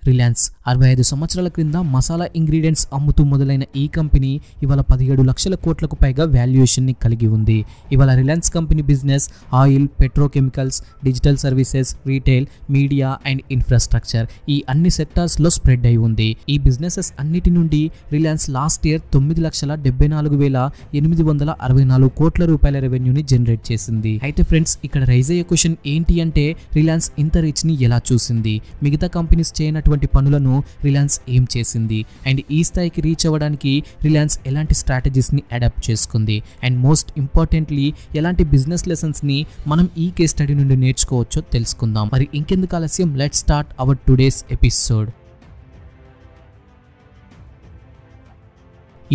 Reliance 65 సంవత్సరాల క్రింద masala ingredients అమ్ముతూ మొదలైన ఈ కంపెనీ ఇవాళ 17 లక్షల కోట్లకు పైగా వాల్యుయేషన్ ని కలిగి ఉంది. ఇవాళ Reliance company business oil, petrochemicals, digital services, retail, media and infrastructure ఈ అన్ని సెక్టార్స్ లో స్ప్రెడ్ అయి ఉంది. ఈ బిజినెసెస్ అన్నిటి నుండి రిలయన్స్ లాస్ట్ ఇయర్ 9,74,864 కోట్ల రూపాయల రెవెన్యూని జనరేట్ చేసింది. అయితే ఫ్రెండ్స్, ఇక్కడ రైజ్ అయ్యే క్వశ్చన్ ఏంటి అంటే రిలయన్స్ ఇంత రీచ్ ని ఎలా చూసింది, మిగతా కంపెనీస్ చేయనటువంటి పనులను రిలయన్స్ ఏం చేసింది, అండ్ ఈ స్థాయికి రీచ్ అవ్వడానికి రిలయన్స్ ఎలాంటి స్ట్రాటజీస్ ని అడాప్ట్ చేసుకుంది, అండ్ మోస్ట్ ఇంపార్టెంట్లీ ఎలాంటి బిజినెస్ లెసన్స్ ని మనం ఈ కేస్ స్టడీ నుండి నేర్చుకోవచ్చో తెలుసుకుందాం. మరి ఇంకెందుకు ఆలస్యం, let's start our today's episode.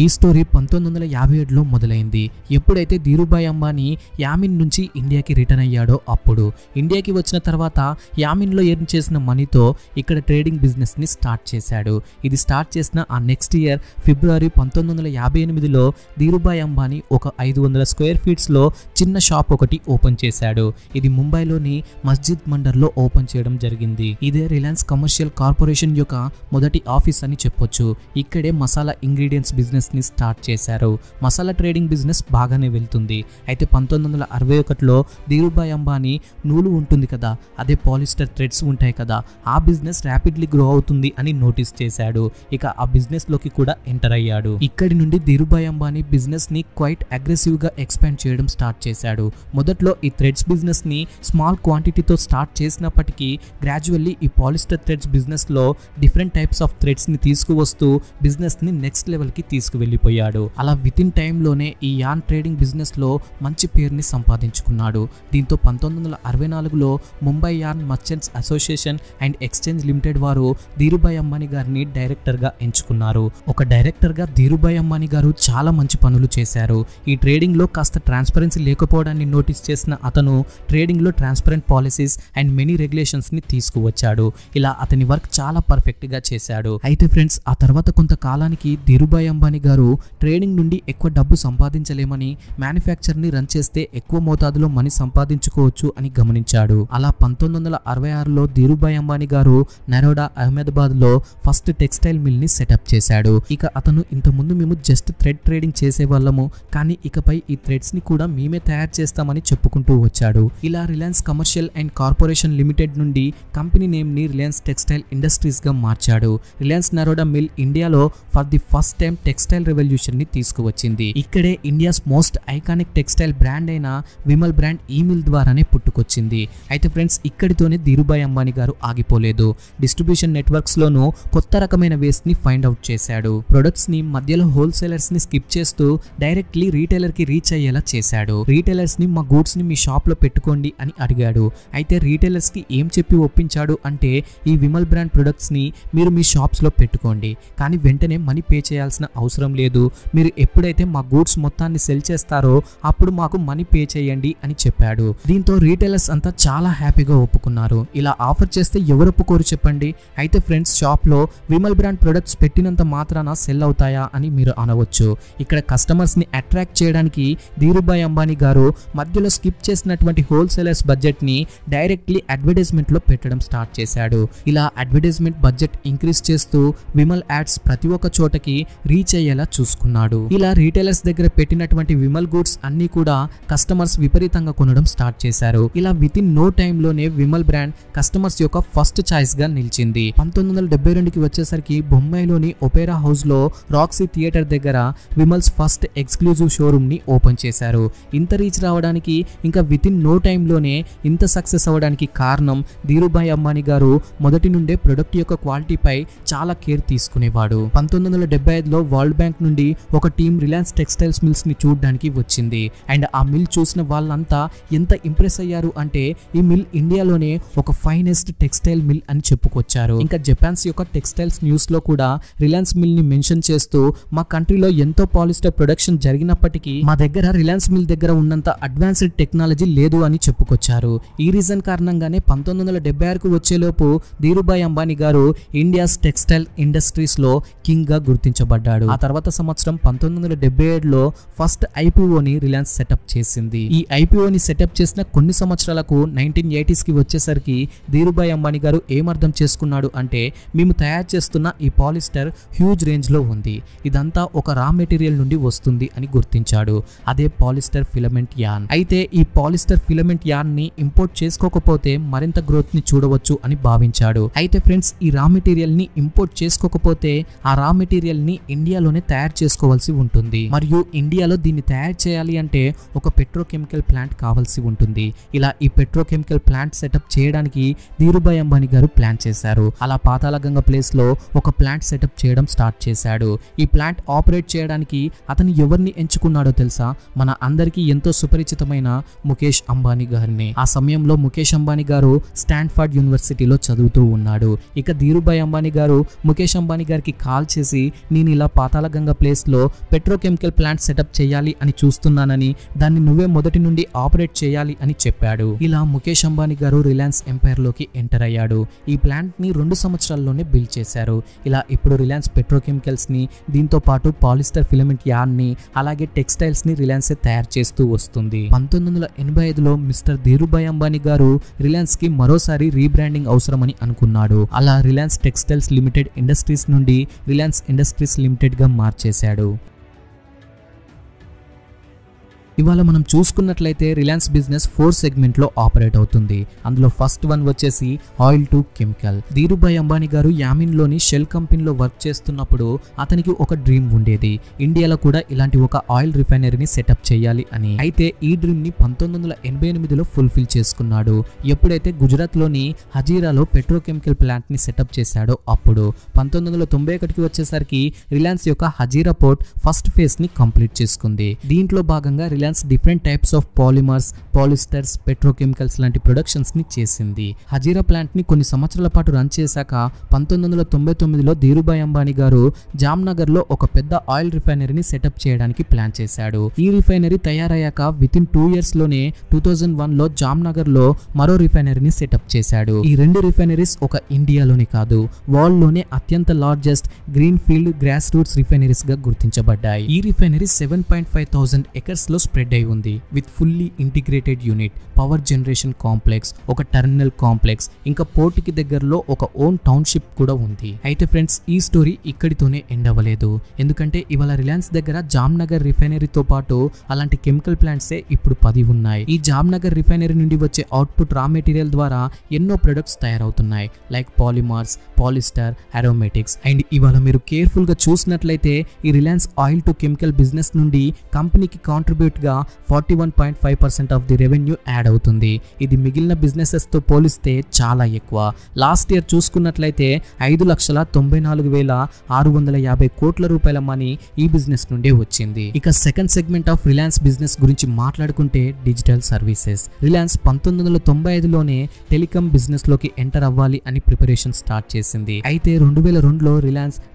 ఈ స్టోరీ 1957లో మొదలైంది. ఎప్పుడైతే ధీరుభాయ్ అంబానీ యామిన్ నుంచి ఇండియాకి రిటర్న్ అయ్యాడో అప్పుడు. ఇండియాకి వచ్చిన తర్వాత యామిన్లో ఎర్న్ చేసిన మనీతో ఇక్కడ ట్రేడింగ్ బిజినెస్ని స్టార్ట్ చేశాడు. ఇది స్టార్ట్ చేసిన ఆ next year February 1958లో Dhirubhai Ambani ఒక 500 స్క్వేర్ ఫీట్స్లో చిన్న షాప్ ఒకటి ఓపెన్ చేశాడు. ఇది ముంబైలోని మస్జిద్ మండర్లో ఓపెన్ చేయడం జరిగింది. ఇదే రిలయన్స్ కమర్షియల్ కార్పొరేషన్ యొక్క మొదటి ఆఫీస్ అని చెప్పొచ్చు. ఇక్కడే మసాలా ఇంగ్రీడియంట్స్ బిజినెస్ ని స్టార్ట్ చేశారు. మసాలా ట్రేడింగ్ బిజినెస్ బాగానే వెళ్తుంది. అయితే 1961లో ధీరుభాయ్ అంబానీ నూలు ఉంటుంది కదా, అదే పాలిస్టర్ థ్రెడ్స్ ఉంటాయి కదా, ఆ బిజినెస్ ర్యాపిడ్లీ గ్రో అవుతుంది అని నోటీస్ చేశాడు. ఇక ఆ బిజినెస్ లోకి కూడా ఎంటర్ అయ్యాడు. ఇక్కడి నుండి ధీరుభాయ్ అంబానీ బిజినెస్ ని క్వైట్ అగ్రెసివ్ గా ఎక్స్పాండ్ చేయడం స్టార్ట్ చేశాడు. మొదట్లో ఈ థ్రెడ్స్ బిజినెస్ ని స్మాల్ క్వాంటిటీతో స్టార్ట్ చేసినప్పటికీ గ్రాడ్యువల్లీ ఈ పాలిస్టర్ థ్రెడ్స్ బిజినెస్ లో డిఫరెంట్ టైప్స్ ఆఫ్ థ్రెడ్స్ ని తీసుకువస్తూ బిజినెస్ ని నెక్స్ట్ లెవెల్ కి వెళ్ళిపోయాడు. అలా విత్ ఇన్ టైంలోనే ఈ యాన్ ట్రేడింగ్ బిజినెస్ లో మంచి పేరుని సంపాదించుకున్నాడు. దీంతో 1964లో Mumbai yarn merchants association and exchange limited వారు ధీరుభాయ్ అంబానీ గారిని డైరెక్టర్ గా ఎంచుకున్నారు. ఒక డైరెక్టర్ గా ధీరుభాయ్ అంబానీ గారు చాలా మంచి పనులు చేశారు. ఈ ట్రేడింగ్ లో కాస్త ట్రాన్స్పరెన్సీ లేకపోవడాన్ని నోటీస్ చేసిన అతను ట్రేడింగ్ లో transparent policies and many regulations ని తీసుకువచ్చాడు. ఇలా అతని వర్క్ చాలా పర్ఫెక్ట్ గా చేశాడు. అయితే ఫ్రెండ్స్, ఆ తర్వాత కొంతకాలానికి ధీరుభాయ్ అంబానీ గారు ట్రేడింగ్ నుండి ఎక్కువ డబ్బు సంపాదించలేమని, మ్యానుఫ్యాక్చర్ ని రన్ చేస్తే ఎక్కువ మోతాదులో మనీ సంపాదించుకోవచ్చు అని గమనించాడు. అలా 1966లో ధీరుభాయ్ అంబానీ గారు నరోడా, అహ్మదాబాద్ లో ఫస్ట్ టెక్స్టైల్ మిల్ ని సెటప్ చేశాడు. ఇక అతను ఇంతకుముందు మేము జస్ట్ థ్రెడ్ ట్రేడింగ్ చేసేవాళ్ళము, కానీ ఇకపై ఈ థ్రెడ్స్ ని కూడా మేమే తయారు చేస్తామని చెప్పుకుంటూ వచ్చాడు. ఇలా Reliance commercial and corporation limited నుండి కంపెనీ నేమ్ ని రిలయన్స్ టెక్స్టైల్ ఇండస్ట్రీస్ గా మార్చాడు. రిలయన్స్ నరోడా మిల్ ఇండియాలో for the first time textile revolution ని తీసుకువచ్చింది. ఇక్కడే India's most iconic textile brand అయిన విమల్ బ్రాండ్ ఈ మిల్ ద్వారానే పుట్టుకొచ్చింది. అయితే ఫ్రెండ్స్, ఇక్కడితోనే ధీరుభాయ్ అంబానీ గారు ఆగిపోలేదు. డిస్ట్రిబ్యూషన్ నెట్వర్క్స్ లోనూ కొత్త రకమైన వేస్ ని ఫైండ్ అవుట్ చేశాడు. ప్రొడక్ట్స్ ని మధ్యలో హోల్సేలర్స్ ని స్కిప్ చేస్తూ డైరెక్ట్లీ రీటైలర్ కి రీచ్ అయ్యేలా చేశాడు. రీటైలర్స్ ని మా గూడ్స్ ని మీ షాప్ లో పెట్టుకోండి అని అడిగాడు. అయితే రీటైలర్స్ కి ఏం చెప్పి ఒప్పించాడు అంటే, ఈ విమల్ బ్రాండ్ ప్రొడక్ట్స్ ని మీరు మీ షాప్స్ లో పెట్టుకోండి, కానీ వెంటనే మనీ పే చేయాల్సిన అవసరం లేదు. మీరు ఎప్పుడైతే మా గూడ్స్ మొత్తాన్ని సెల్ చేస్తారో అప్పుడు మాకు మనీ పే చేయండి అని చెప్పాడు. దీంతో రీటైలర్స్ అంతా చాలా హ్యాపీగా ఒప్పుకున్నారు. ఇలా ఆఫర్ చేస్తే ఎవరు ఒప్పుకోరు చెప్పండి. అయితే ఫ్రెండ్స్, షాప్ లో విమల్ బ్రాండ్ ప్రొడక్ట్స్ పెట్టినంత మాత్రాన సెల్ అవుతాయా అని మీరు అనవచ్చు. ఇక్కడ కస్టమర్స్ ని అట్రాక్ట్ చేయడానికి ధీరుభాయ్ అంబానీ గారు మధ్యలో స్కిప్ చేసినటువంటి హోల్సేలర్స్ బడ్జెట్ ని డైరెక్ట్లీ అడ్వర్టైజ్మెంట్ లో పెట్టడం స్టార్ట్ చేశాడు. ఇలా అడ్వర్టైజ్మెంట్ బడ్జెట్ ఇంక్రీజ్ చేస్తూ విమల్ యాడ్స్ ప్రతి ఒక్క చోటకి రీచ్ అయ్యేలా చూసుకున్నాడు. ఇలా రీటైలర్స్ దగ్గర పెట్టినటువంటి విమల్ గూడ్స్ అన్ని కూడా కస్టమర్స్ విపరీతంగా కొనడం స్టార్ట్ చేశారు. ఇలా విత్ ఇన్ నో టైమ్ లోనే విమల్ బ్రాండ్ కస్టమర్స్ యొక్క ఫస్ట్ చాయిస్ గా నిలిచింది. 1972కి వచ్చేసరికి బొంబాయిలోని ఒపేరా హౌస్ లో రాక్సీ థియేటర్ దగ్గర విమల్స్ ఫస్ట్ ఎక్స్క్లూజివ్ షోరూమ్ ని ఓపెన్ చేశారు. ఇంత రీచ్ రావడానికి, ఇంకా విత్ ఇన్ నో టైమ్ లోనే ఇంత సక్సెస్ అవ్వడానికి కారణం ధీరుభాయ్ అంబానీ గారు మొదటి నుండే ప్రొడక్ట్ యొక్క క్వాలిటీపై చాలా కేర్ తీసుకునేవాడు. 1975లో వరల్డ్ బ్యాంక్ నుండి ఒక టీం రిలయన్స్ టెక్స్టైల్స్ మిల్స్ ని చూడడానికి వచ్చింది. అండ్ ఆ మిల్ చూసిన వాళ్ళంతా ఎంత ఇంప్రెస్ అయ్యారు అంటే, ఈ మిల్ ఇండియాలోనే ఒక ఫైనెస్ట్ టెక్స్టైల్ మిల్ అని చెప్పుకొచ్చారు. ఇంకా జపాన్స్ యొక్క టెక్స్టైల్స్ న్యూస్ లో కూడా రిలయన్స్ మిల్ ని మెన్షన్ చేస్తూ, మా కంట్రీలో ఎంతో పాలిస్టర్ ప్రొడక్షన్ జరిగినప్పటికీ మా దగ్గర రిలయన్స్ మిల్ దగ్గర ఉన్నంత అడ్వాన్స్డ్ టెక్నాలజీ లేదు అని చెప్పుకొచ్చారు. ఈ రీజన్ కారణంగానే 1976కు వచ్చేలోపు ధీరుభాయ్ అంబానీ గారు ఇండియాస్ టెక్స్టైల్ ఇండస్ట్రీస్ లో కింగ్ గా గుర్తించబడ్డాడు. ఆ తర్వాత సంవత్సరం 1977లో ఫస్ట్ ఐపీఓని రిలయన్స్ సెటప్ చేసింది. ఈ ఐపీఓని సెటప్ చేసిన కొన్ని సంవత్సరాలకు 1980s కి వచ్చేసరికి ధీరుభాయ్ అంబానీ గారు ఏమర్థం చేసుకున్నాడు అంటే మేము తయారు చేస్తున్న ఈ పాలిస్టర్ హ్యూజ్ రేంజ్ లో ఉంది, ఇదంతా ఒక రా మెటీరియల్ నుండి వస్తుంది అని గుర్తించాడు. అదే పాలిస్టర్ ఫిలమెంట్ యార్న్. అయితే ఈ పాలిస్టర్ ఫిలమెంట్ యార్న్ ని ఇంపోర్ట్ చేసుకోకపోతే మరింత గ్రోత్ ని చూడవచ్చు అని భావించాడు. అయితే ఫ్రెండ్స్, ఈ రా మెటీరియల్ ని ఇంపోర్ట్ చేసుకోకపోతే ఆ రా మెటీరియల్ ని ఇండియాలోనే తయారు చేసుకోవాల్సి ఉంటుంది. మరియు ఇండియాలో దీన్ని తయారు చేయాలి అంటే ఒక పెట్రోకెమికల్ ప్లాంట్ కావాల్సి ఉంటుంది. ఇలా ఈ పెట్రోకెమికల్ ప్లాంట్ సెటప్ చేయడానికి ధీరుభాయ్ అంబానీ గారు ప్లాన్ చేశారు. అలా పాతాళగంగ ప్లేస్ లో ఒక ప్లాంట్ సెటప్ చేయడం స్టార్ట్ చేశాడు. ఈ ప్లాంట్ ఆపరేట్ చేయడానికి అతను ఎవరిని ఎంచుకున్నాడో తెలుసా? మన అందరికీ ఎంతో సుపరిచితమైన ముఖేష్ అంబానీ గారిని. ఆ సమయంలో ముఖేష్ అంబానీ గారు స్టాన్ఫర్డ్ యూనివర్సిటీలో చదువుతూ ఉన్నాడు. ఇక ధీరుభాయ్ అంబానీ గారు ముఖేష్ అంబానీ గారికి కాల్ చేసి నేను ఇలా పాతాళగంగ ప్లేస్ లో పెట్రోకెమికల్ ప్లాంట్ సెటప్ చేయాలి అని చూస్తున్నానని, దాన్ని నువ్వే మొదటి నుండి ఆపరేట్ చేయాలి అని చెప్పాడు. ఇలా ముఖేష్ అంబానీ గారు రిలయన్స్ ఎంపైర్ లోకి ఎంటర్ అయ్యాడు. ఈ ప్లాంట్ ని 2 సంవత్సరాల్లోనే బిల్డ్ చేశారు. ఇలా ఇప్పుడు రిలయన్స్ పెట్రోకెమికల్స్ ని, దీంతో పాటు పాలిస్టర్ ఫిలమెంట్ యార్న్ ని, అలాగే టెక్స్టైల్స్ ని రిలయన్స్ తయారు చేస్తూ వస్తుంది. 1985లో మిస్టర్ ధీరుభాయ్ అంబానీ గారు రిలయన్స్ కి మరోసారి రీబ్రాండింగ్ అవసరమని అనుకున్నాడు. అలా రిలయన్స్ టెక్స్టైల్స్ లిమిటెడ్ ఇండస్ట్రీస్ నుండి రిలయన్స్ ఇండస్ట్రీస్ లిమిటెడ్ గా మార్చేశాడు. ఇవాళ మనం చూసుకున్నట్లయితే రిలయన్స్ బిజినెస్ 4 సెగ్మెంట్ లో ఆపరేట్ అవుతుంది. అందులో ఫస్ట్ వన్ వచ్చేసి oil to chemical. Dhirubhai Ambani గారు యామిన్ లోని షెల్ కంపెనీలో వర్క్ చేస్తున్నప్పుడు అతనికి ఒక డ్రీమ్ ఉండేది, ఇండియాలో కూడా ఇలాంటి ఒక ఆయిల్ రిఫైనరీని సెటప్ చేయాలి అని. అయితే ఈ డ్రీమ్ ని 1988లో ఫుల్ఫిల్ చేసుకున్నాడు. ఎప్పుడైతే గుజరాత్ లోని హజీరాలో పెట్రోకెమికల్ ప్లాంట్ ని సెటప్ చేశాడో అప్పుడు. 1991కి వచ్చేసరికి రిలయన్స్ యొక్క హజీరా పోర్ట్ ఫస్ట్ ఫేజ్ ని కంప్లీట్ చేసుకుంది. దీంట్లో భాగంగా Reliance different types of polymers, పాలిస్టర్స్, petrochemicals లాంటి ప్రొడక్షన్స్ ని చేసింది. హజీరా ప్లాంట్ ని కొన్ని సంవత్సరాల పాటు రన్ చేశాక 1999లో ధీరుభాయ్ అంబానీ గారు జామ్నగర్ లో ఒక పెద్ద ఆయిల్ రిఫైనరీని సెటప్ చేయడానికి ప్లాన్ చేశాడు. ఈ రిఫైనరీ తయారయ్యాక వితిన్ 2 years లోనే 2001లో జామ్నగర్ లో మరో రిఫైనరీని సెటప్ చేశాడు. ఈ 2 రిఫైనరీస్ ఒక ఇండియాలోనే కాదు, వరల్డ్ లోనే అత్యంత largest green field grass roots refineries గా గుర్తించబడ్డాయి. ఈ రిఫైనరీ 7,500 acres లో స్ప్రెడ్ అయి ఉంది. With fully integrated unit, power generation complex, ఒక టెర్మినల్ కాంప్లెక్స్, ఇంకా పోర్టుకి దగ్గరలో ఒక ఓన్ టౌన్షిప్ కూడా ఉంది. అయితే ఫ్రెండ్స్, ఈ స్టోరీ ఇక్కడితోనే ఎండ్ అవ్వలేదు. ఎందుకంటే ఇవాళ రిలయన్స్ దగ్గర జామ్నగర్ రిఫైనరీతో పాటు అలాంటి కెమికల్ ప్లాంట్సే ఇప్పుడు 10 ఉన్నాయి. ఈ జామ్నగర్ రిఫైనరీ నుండి వచ్చే అవుట్పుట్ రా మెటీరియల్ ద్వారా ఎన్నో ప్రొడక్ట్స్ తయారవుతున్నాయి, లైక్ పాలిమర్స్, పాలిస్టర్, అరోమేటిక్స్. అండ్ ఇవాళ మీరు కేర్ఫుల్ గా చూసినట్లయితే ఈ Reliance oil to chemical business నుండి కంపెనీకి కాంట్రిబ్యూట్ గా 41.5% ఆఫ్ ది రెవెన్యూ యాడ్ అవుతుంది. ఇది మిగిలిన బిజినెసెస్ తో పోలిస్తే చాలా ఎక్కువ. లాస్ట్ ఇయర్ చూసుకున్నట్లయితే 5,94,650 కోట్ల రూపాయల మనీ ఈ బిజినెస్ నుండే వచ్చింది. ఇక second segment of Reliance business గురించి మాట్లాడుకుంటే డిజిటల్ సర్వీసెస్. రిలయన్స్ 1995లోనే టెలికాం బిజినెస్ లోకి ఎంటర్ అవ్వాలి అని ప్రిపరేషన్ స్టార్ట్ చేసింది. అయితే 2002లో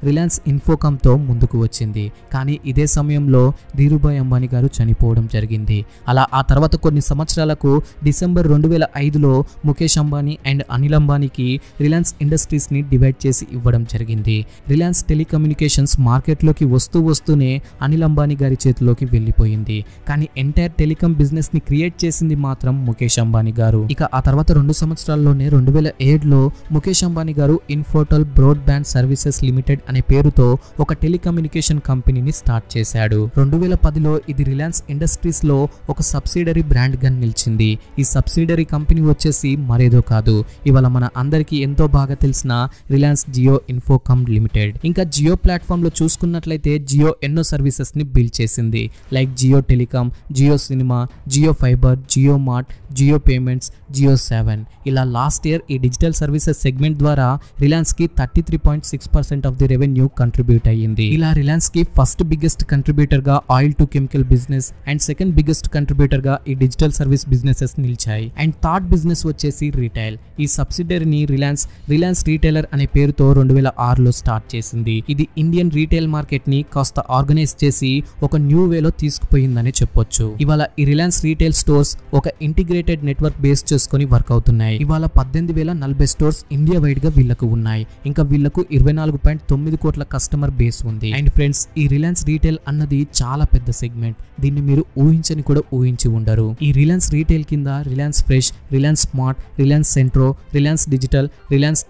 రిలయన్స్ ఇన్ఫోకామ్ తో ముందుకు వచ్చింది. కానీ ఇదే సమయంలో ధీరుభాయ్ అంబానీ గారు చనిపోవడం జరిగింది. అలా ఆ తర్వాత కొన్ని సంవత్సరాలకు డిసెంబర్ 2005లో ముఖేష్ అంబానీ అండ్ అనిల్ అంబానీకి రిలయన్స్ ఇండస్ట్రీస్ ని డివైడ్ చేసి ఇవ్వడం జరిగింది. రిలయన్స్ టెలికమ్యూనికేషన్స్ మార్కెట్లోకి వస్తూనే అనిల్ అంబానీ గారి చేతిలోకి వెళ్ళిపోయింది. కానీ ఎంటైర్ టెలికాం బిజినెస్ ని క్రియేట్ చేసింది మాత్రం ముఖేష్ అంబానీ గారు. ఇక ఆ తర్వాత 2 సంవత్సరాల్లోనే 2007లో ముఖేష్ అంబానీ గారు ఇన్ఫోటెల్ బ్రాడ్బ్యాండ్ సర్వీసెస్ లిమిటెడ్ అనే పేరుతో ఒక టెలికమ్యూనికేషన్ కంపెనీని స్టార్ట్ చేశాడు. 2010లో ఇది రిలయన్స్ ఇండస్ట్రీస్ లో ఒక సబ్సిడరీ బ్రాండ్ గా నిలిచింది. ఈ సబ్సిడరీ కంపెనీ వచ్చేసి మరేదో కాదు, ఇవాళ మన అందరికీ ఎంతో బాగా తెలిసిన రిలయన్స్ జియో ఇన్ఫోకామ్ లిమిటెడ్. ఇంకా జియో ప్లాట్ఫామ్ లో చూసుకున్నట్లయితే జియో ఎన్నో సర్వీసెస్ ని బిల్డ్ చేసింది, like Jio telecom, Jio cinema, Jio fibre, Jio mart, Jio payments, Jio 7. ఇలా లాస్ట్ ఇయర్ ఈ డిజిటల్ సర్వీసెస్ సెగ్మెంట్ ద్వారా రిలయన్స్ కి 33.6% ఆఫ్ ది రెవెన్యూ కంట్రిబ్యూట్ అయ్యింది. ఇలా రిలయన్స్ కి ఫస్ట్ బిగ్గెస్ట్ కంట్రిబ్యూటర్ గా oil to chemical business and second biggest contributor గా ఈ డిజిటల్ సర్వీస్ బిజినెసెస్ నిలిచాయి. అండ్ థర్డ్ బిజినెస్ వచ్చేసి రీటైల్. ఈ సబ్సిడరీని రిలయన్స్ రీటైలర్ అనే పేరుతో 2006లో స్టార్ట్ చేసింది. ఇది ఇండియన్ రీటైల్ మార్కెట్ ని కాస్త ఆర్గనైజ్ చేసి ఒక న్యూ వేలో తీసుకుపోయిందని చెప్పొచ్చు. ఇవాళ ఈ రిలయన్స్ రీటైల్ స్టోర్స్ ఒక ఇంటిగ్రేటెడ్ నెట్వర్క్ బేస్ చేసుకుని వర్క్ అవుతున్నాయి. ఇవాళ 18,040 స్టోర్స్ ఇండియా వైడ్ గా వీళ్లకు ఉన్నాయి. ఇంకా వీళ్లకు 24.9 కోట్ల కస్టమర్ బేస్ ఉంది. అండ్ ఫ్రెండ్స్, ఈ రిలయన్స్ రీటైల్ అన్నది చాలా పెద్ద సెగ్మెంట్. దీన్ని మీరు ఊహించని కూడా ఊహించి ఉండరు. ఈ రిలయన్స్ రీటైల్ కింద Reliance Fresh, Reliance Smart, Reliance Centro, Reliance Digital, Reliance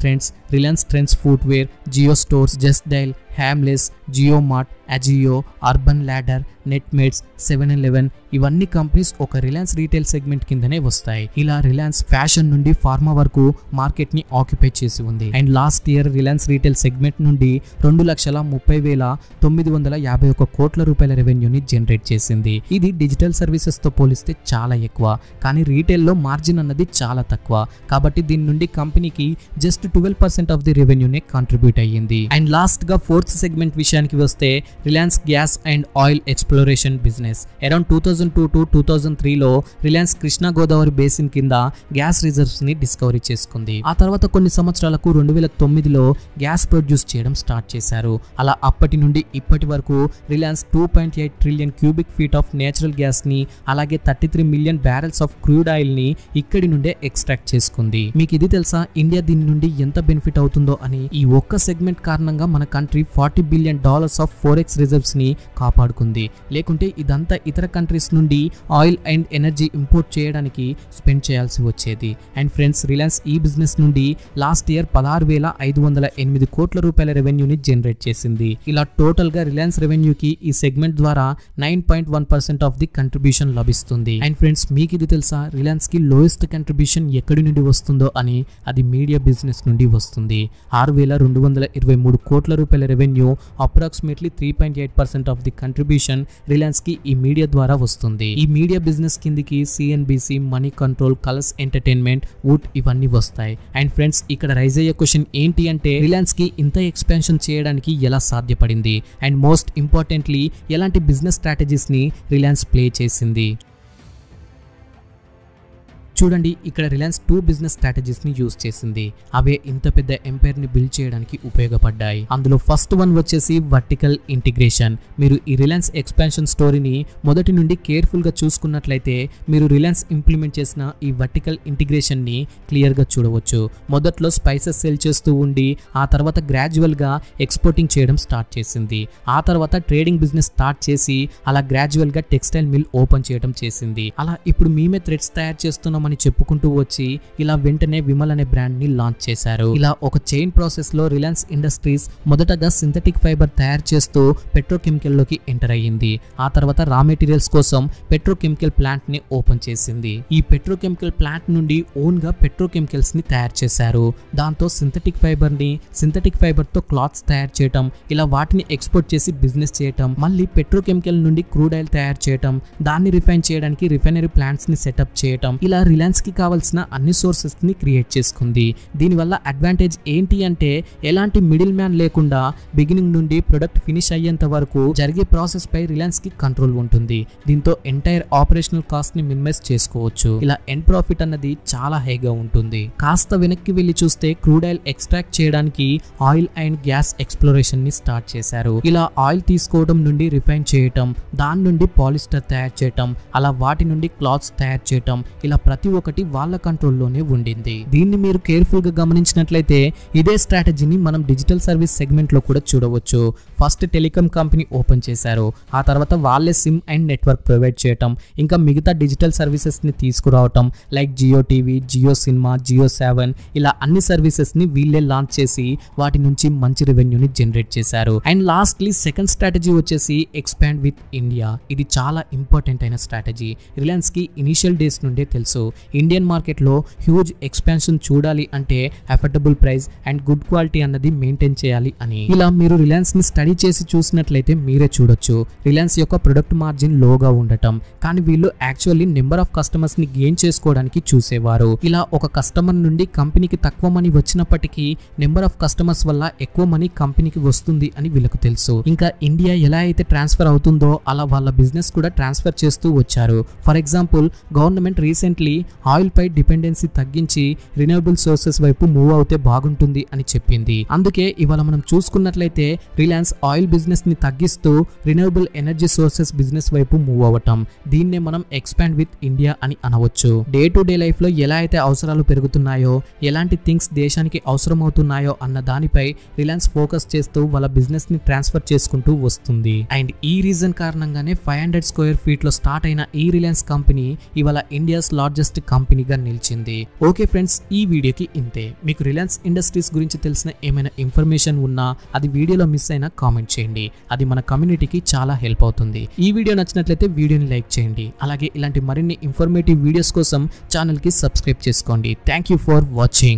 Trends Footwear, Jio stores, Just Dial, Hamleys, Jio Mart, Ajio, Urban Ladder, Netmeds, 7-Eleven ఇవన్నీ కంపెనీస్ ఒక రిలయన్స్ రీటైల్ సెగ్మెంట్ కిందనే వస్తాయి. ఇలా రిలయన్స్ ఫ్యాషన్ నుండి ఫార్మా వరకు మార్కెట్ ని ఆక్యుపై చేసి ఉంది. And last year Reliance retail segment నుండి 2,30,951 కోట్ల రూపాయల రెవెన్యూని జనరేట్ చేసింది. ఇది డిజిటల్ సర్వీసెస్ తో పోలిస్తే చాలా ఎక్కువ, కానీ రీటైల్లో మార్జిన్ అన్నది చాలా తక్కువ. కాబట్టి దీని నుండి కంపెనీకి జస్ట్ 12% ఆఫ్ ది రెవెన్యూనే కాంట్రిబ్యూట్ అయ్యింది. అండ్ లాస్ట్ గా ఫోర్త్ సెగ్మెంట్ విషయానికి వస్తే Reliance gas and oil exploration business. Around 2002 to 2003లో రిలయన్స్ కృష్ణా గోదావరి బేసిన్ కింద గ్యాస్ రిజర్వ్స్ ని డిస్కవరీ చేసుకుంది. ఆ తర్వాత కొన్ని సంవత్సరాలకు 2009లో గ్యాస్ ప్రొడ్యూస్ చేయడం స్టార్ట్ చేశారు. అలా అప్పటి నుండి ఇప్పటి వరకు Reliance 2.8 trillion cubic feet of natural gas ని, అలాగే 33 million barrels of crude oil ని ఇక్కడి నుండే ఎక్స్ట్రాక్ట్ చేసుకుంది. మీకు ఇది తెలుసా, ఇండియా దీని నుండి ఎంత బెనిఫిట్ అవుతుందో అని? ఈ ఒక్క సెగ్మెంట్ కారణంగా మన country $40 billion of forex reserves ని కాపాడుకుంది. లేకుంటే ఇదంతా ఇతర కంట్రీస్ నుండి ఆయిల్ అండ్ ఎనర్జీ ఇంపోర్ట్ చేయడానికి స్పెండ్ చేయాల్సి వచ్చేది. అండ్ ఫ్రెండ్స్, రిలయన్స్ ఈ బిజినెస్ నుండి లాస్ట్ ఇయర్ 16,508 కోట్ల రూపాయల రెవెన్యూని జనరేట్ చేసింది. ఇలా టోటల్ గా రిలయన్స్ రెవెన్యూకి ఈ సెగ్మెంట్ ద్వారా 9.1% ఆఫ్ ది కంట్రిబ్యూషన్ లభిస్తుంది. అండ్ ఫ్రెండ్స్, మీకు ఇది తెలుసా, రిలయన్స్ కి లోయెస్ట్ కంట్రిబ్యూషన్ ఎక్కడి నుండి వస్తుందో అని? అది మీడియా బిజినెస్ నుండి వస్తుంది. 6,223 కోట్ల రూపాయల revenue, approximately 3.8% of the contribution Reliance కి ఈ మీడియా ద్వారా వస్తుంది. ఈ మీడియా బిజినెస్ కిందికి CNBC, money control, Colors entertainment, Voot ఇవన్నీ వస్తాయి. అండ్ ఫ్రెండ్స్, ఇక్కడ రైజ్ అయ్యే క్వశ్చన్ ఏంటి అంటే, రిలయన్స్ కి ఇంత ఎక్స్పాన్షన్ చేయడానికి ఎలా సాధ్యపడింది? అండ్ మోస్ట్ ఇంపార్టెంట్లీ, ఎలాంటి బిజినెస్ స్ట్రాటజీస్ ని రిలయన్స్ ప్లే చేసింది? చూడండి, ఇక్కడ రిలయన్స్ 2 బిజినెస్ స్ట్రాటజీస్ ని యూజ్ చేసింది. అవే ఇంత పెద్ద ఎంపైర్ ని బిల్డ్ చేయడానికి ఉపయోగపడ్డాయి. అందులో ఫస్ట్ వన్ వచ్చేసి వర్టికల్ ఇంటిగ్రేషన్. మీరు ఈ రిలయన్స్ ఎక్స్పాన్షన్ స్టోరీని మొదటి నుండి కేర్ఫుల్ గా చూసుకున్నట్లయితే మీరు రిలయన్స్ ఇంప్లిమెంట్ చేసిన ఈ వర్టికల్ ఇంటిగ్రేషన్ ని క్లియర్ గా చూడవచ్చు. మొదట్లో స్పైసెస్ సేల్ చేస్తూ ఉండి ఆ తర్వాత గ్రాడ్యువల్ గా ఎక్స్పోర్టింగ్ చేయడం స్టార్ట్ చేసింది. ఆ తర్వాత ట్రేడింగ్ బిజినెస్ స్టార్ట్ చేసి అలా గ్రాడ్యువల్ గా టెక్స్టైల్ మిల్ ఓపెన్ చేయడం చేసింది. అలా ఇప్పుడు మేమే థ్రెడ్స్ తయారు చేస్తున్నాం అని చెప్పుకుంటూ వచ్చి ఇలా వెంటనే విమల్ అనే బ్రాండ్ ని లాంచ్ చేశారు. ఇలా ఒక చైన్ ప్రాసెస్ లో రిలయన్స్ ఇండస్ట్రీస్ మొదటగా సింథటిక్ ఫైబర్ తయారు చేస్తూ పెట్రోకెమికల్ లోకి ఎంటర్ అయ్యింది. ఆ తర్వాత రా మెటీరియల్స్ కోసం పెట్రోకెమికల్ ప్లాంట్ ని ఓపెన్ చేసింది. ఈ పెట్రోకెమికల్ ప్లాంట్ నుండి ఓన్ గా పెట్రోకెమికల్స్ ని తయారు చేశారు. దాంతో సింథటిక్ ఫైబర్ తో క్లాత్స్ తయారు చేయటం, ఇలా వాటిని ఎక్స్పోర్ట్ చేసి బిజినెస్ చేయటం, మళ్ళీ పెట్రోకెమికల్ నుండి క్రూడ్ ఆయిల్ తయారు చేయటం, దాన్ని రిఫైన్ చేయడానికి రిఫైనరీ ప్లాంట్స్ ని సెటప్ చేయటం, ఇలా రిలయన్స్ కి కావాల్సిన అన్ని సోర్సెస్ ని క్రియేట్ చేసుకుంది. దీనివల్ల అడ్వాంటేజ్ ఏంటి అంటే, ఎలాంటి మిడిల్ మ్యాన్ లేకుండా బిగినింగ్ నుండి ప్రొడక్ట్ ఫినిష్ అయ్యేంత వరకు జరిగే ప్రాసెస్ పై రిలయన్స్ కి కంట్రోల్ ఉంటుంది. దీంతో ఎంటైర్ ఆపరేషనల్ కాస్ట్ ని మినిమైజ్ చేసుకోవచ్చు. ఇలా ఎండ్ ప్రాఫిట్ అన్నది చాలా హైగా ఉంటుంది. కాస్త వెనక్కి వెళ్లి చూస్తే క్రూడ్ ఆయిల్ ఎక్స్ట్రాక్ట్ చేయడానికి ఆయిల్ అండ్ గ్యాస్ ఎక్స్ప్లోరేషన్ ని స్టార్ట్ చేశారు. ఇలా ఆయిల్ తీసుకోవడం నుండి రిఫైన్ చేయటం, దాని నుండి పాలిస్టర్ తయారు చేయటం, అలా వాటి నుండి క్లాత్స్ తయారు చేయటం, ఇలా ప్రతి ఒక్కటి వాళ్ళ కంట్రోల్లోనే ఉండింది. దీన్ని మీరు కేర్ఫుల్ గా గమనించినట్లయితే ఇదే స్ట్రాటజీని మనం డిజిటల్ సర్వీస్ సెగ్మెంట్ లో కూడా చూడవచ్చు. ఫస్ట్ టెలికాం కంపెనీ ఓపెన్ చేశారు. ఆ తర్వాత వాళ్ళే సిమ్ అండ్ నెట్వర్క్ ప్రొవైడ్ చేయటం, ఇంకా మిగతా డిజిటల్ సర్వీసెస్ ని తీసుకురావటం, like Jio TV, Jio cinema, Jio 7 ఇలా అన్ని సర్వీసెస్ ని వీళ్ళే లాంచ్ చేసి వాటి నుంచి మంచి రెవెన్యూని జనరేట్ చేశారు. అండ్ లాస్ట్లీ సెకండ్ స్ట్రాటజీ వచ్చేసి ఎక్స్పాండ్ విత్ ఇండియా. ఇది చాలా ఇంపార్టెంట్ అయిన స్ట్రాటజీ. రిలయన్స్ కి ఇనిషియల్ డేస్ నుండే తెలుసు, ఇండియన్ మార్కెట్ లో హ్యూజ్ ఎక్స్పాన్షన్ చూడాలి అంటే affordable price and good quality అన్నది మెయింటైన్ చేయాలి అని. ఇలా మీరు రిలయన్స్ ని స్టడీ స్టడీ చేసి చూసినట్లయితే మీరే చూడొచ్చు రిలయన్స్ యొక్క ప్రొడక్ట్ మార్జిన్ లోగా ఉండటం. కానీ వీళ్ళు యాక్చువల్లీ నెంబర్ ఆఫ్ కస్టమర్స్ ని గెయిన్ చేసుకోవడానికి చూసేవారు. ఇలా ఒక కస్టమర్ నుండి కంపెనీకి తక్కువ మనీ వచ్చినప్పటికీ నెంబర్ ఆఫ్ కస్టమర్స్ వల్ల ఎక్కువ మనీ కంపెనీకి వస్తుంది అని వీళ్ళకు తెలుసు. ఇంకా ఇండియా ఎలా అయితే ట్రాన్స్ఫర్ అవుతుందో అలా వాళ్ళ బిజినెస్ కూడా ట్రాన్స్ఫర్ చేస్తూ వచ్చారు. For example government recently oil పై డిపెండెన్సీ తగ్గించి రిన్యూవబుల్ సోర్సెస్ వైపు మూవ్ అవుతే బాగుంటుంది అని చెప్పింది. అందుకే ఇవాళ మనం చూసుకున్నట్లయితే రిలయన్స్ ఆయిల్ బిజినెస్ ని తగ్గిస్తూ రిన్యూవబుల్ ఎనర్జీ సోర్సెస్ బిజినెస్ వైపు మూవ్ అవ్వటం, దీన్నే మనం ఎక్స్పాండ్ విత్ ఇండియా అని అనవచ్చు. డే టు డే లైఫ్ లో ఎలా అయితే అవసరాలు పెరుగుతున్నాయో, ఎలాంటి థింగ్స్ దేశానికి అవసరం అవుతున్నాయో అన్న దానిపై రిలయన్స్ ఫోకస్ చేస్తూ వాళ్ళ బిజినెస్ ని ట్రాన్స్ఫర్ చేసుకుంటూ వస్తుంది. అండ్ ఈ రీజన్ కారణంగానే 500 స్క్వేర్ ఫీట్ లో స్టార్ట్ అయిన ఈ రిలయన్స్ కంపెనీ ఇవాళ ఇండియాస్ లార్జెస్ట్ కంపెనీగా నిలిచింది. ఓకే ఫ్రెండ్స్, ఈ వీడియోకి ఇంతే. మీకు రిలయన్స్ ఇండస్ట్రీస్ గురించి తెలిసిన ఏమైనా ఇన్ఫర్మేషన్ ఉన్నా అది వీడియోలో మిస్ అయినా కామెంట్ చేయండి. అది మన కమ్యూనిటీకి చాలా హెల్ప్ అవుతుంది. ఈ వీడియో నచ్చినట్లయితే వీడియోని లైక్ చేయండి. అలాగే ఇలాంటి మరిన్ని ఇన్ఫర్మేటివ్ వీడియోస్ కోసం ఛానల్ కి సబ్స్క్రైబ్ చేసుకోండి. Thank you for watching.